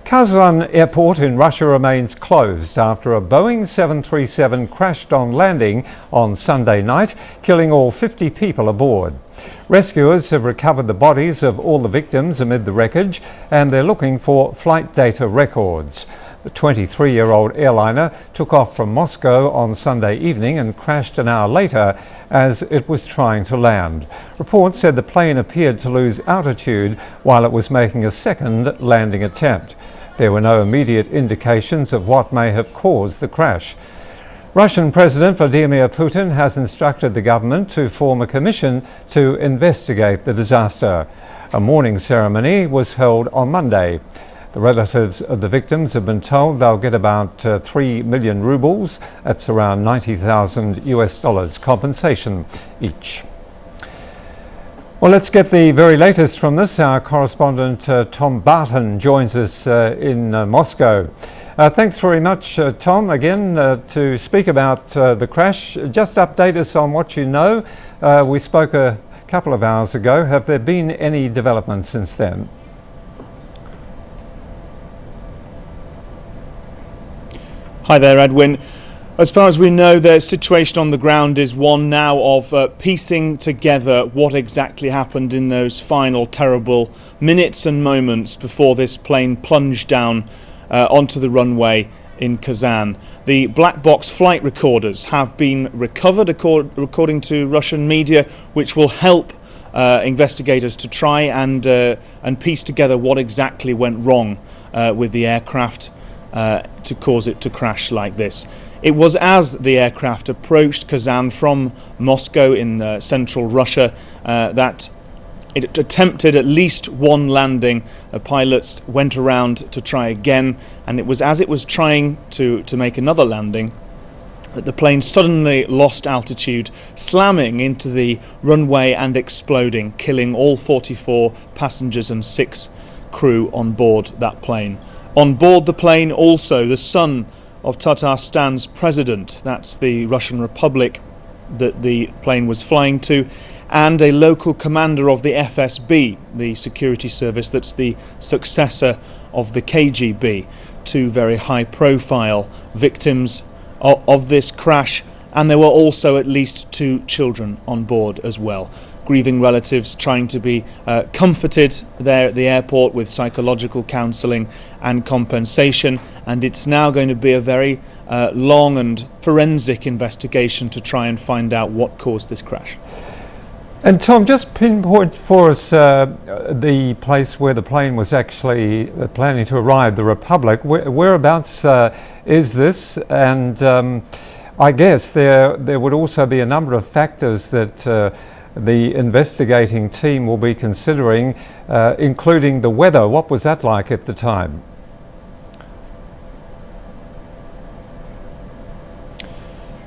Kazan airport in Russia remains closed after a Boeing 737 crashed on landing on Sunday night, killing all 50 people aboard. Rescuers have recovered the bodies of all the victims amid the wreckage, and they're looking for flight data records. The 23-year-old airliner took off from Moscow on Sunday evening and crashed an hour later as it was trying to land. Reports said the plane appeared to lose altitude while it was making a second landing attempt. There were no immediate indications of what may have caused the crash. Russian President Vladimir Putin has instructed the government to form a commission to investigate the disaster. A mourning ceremony was held on Monday. The relatives of the victims have been told they'll get about 3 million rubles, that's around $90,000 compensation each. Well, let's get the very latest from this. Our correspondent Tom Barton joins us in Moscow. Thanks very much, Tom, again to speak about the crash. Just update us on what you know. We spoke a couple of hours ago. Have there been any developments since then? Hi there, Edwin. As far as we know, the situation on the ground is one now of piecing together what exactly happened in those final terrible minutes and moments before this plane plunged down onto the runway in Kazan. The black box flight recorders have been recovered, according to Russian media, which will help investigators to try and piece together what exactly went wrong with the aircraft to cause it to crash like this. It was as the aircraft approached Kazan from Moscow in central Russia that it attempted at least one landing. Pilots went around to try again, and it was as it was trying to make another landing that the plane suddenly lost altitude, slamming into the runway and exploding, killing all 44 passengers and 6 crew on board that plane. On board the plane also the son of Tatarstan's president, that's the Russian Republic that the plane was flying to, and a local commander of the FSB, the security service that's the successor of the KGB, 2 very high-profile victims of this crash, and there were also at least 2 children on board as well. Grieving relatives trying to be comforted there at the airport with psychological counselling and compensation, and it's now going to be a very long and forensic investigation to try and find out what caused this crash. And Tom, just pinpoint for us the place where the plane was actually planning to arrive, the Republic. Whereabouts is this? And I guess there would also be a number of factors that the investigating team will be considering, including the weather. What was that like at the time?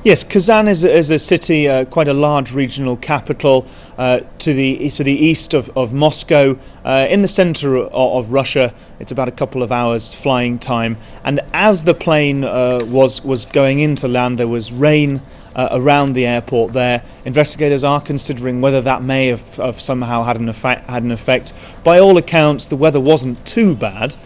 Yes, Kazan is a city, quite a large regional capital to the east of Moscow, in the centre of Russia. It's about a couple of hours flying time, and as the plane was going in to land, there was rain around the airport there. Investigators are considering whether that may have somehow had an effect. By all accounts, the weather wasn't too bad.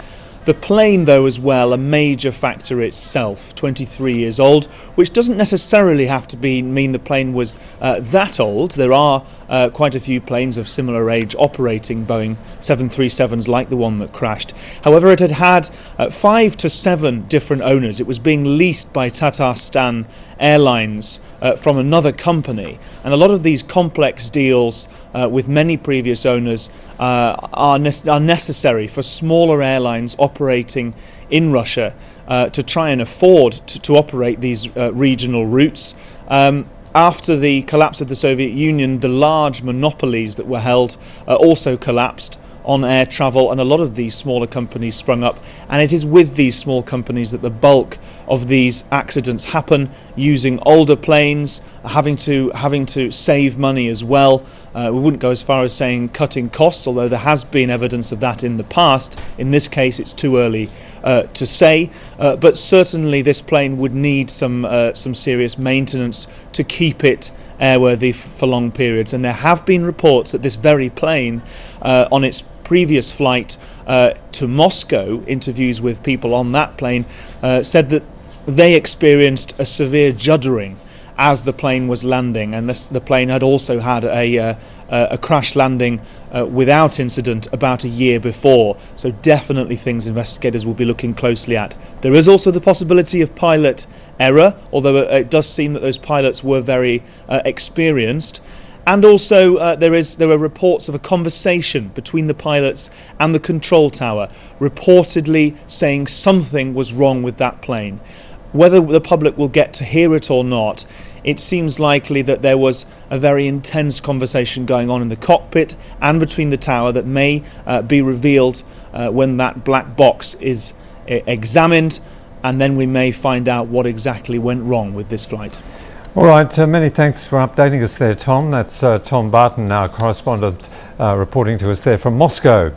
The plane, though, as well, a major factor itself, 23 years old, which doesn't necessarily have to mean the plane was that old. There are quite a few planes of similar age operating Boeing 737s like the one that crashed. However, it had 5 to 7 different owners. It was being leased by Tatarstan Airlines from another company, and a lot of these complex deals with many previous owners are necessary for smaller airlines operating in Russia to try and afford to operate these regional routes. After the collapse of the Soviet Union, the large monopolies that were held also collapsed on air travel, and a lot of these smaller companies sprung up, and it is with these small companies that the bulk of these accidents happen, using older planes, having to save money as well. We wouldn't go as far as saying cutting costs, although there has been evidence of that in the past. In this case, it's too early to say, but certainly this plane would need some serious maintenance to keep it airworthy for long periods. And there have been reports that this very plane, on its previous flight to Moscow, interviews with people on that plane, said that they experienced a severe juddering as the plane was landing, and the plane had also had a crash landing without incident about a year before. So definitely things investigators will be looking closely at. There is also the possibility of pilot error, although it does seem that those pilots were very experienced. And also there are reports of a conversation between the pilots and the control tower, reportedly saying something was wrong with that plane. Whether the public will get to hear it or not, it seems likely that there was a very intense conversation going on in the cockpit and between the tower that may be revealed when that black box is examined, and then we may find out what exactly went wrong with this flight. All right, many thanks for updating us there, Tom. That's Tom Barton, our correspondent, reporting to us there from Moscow.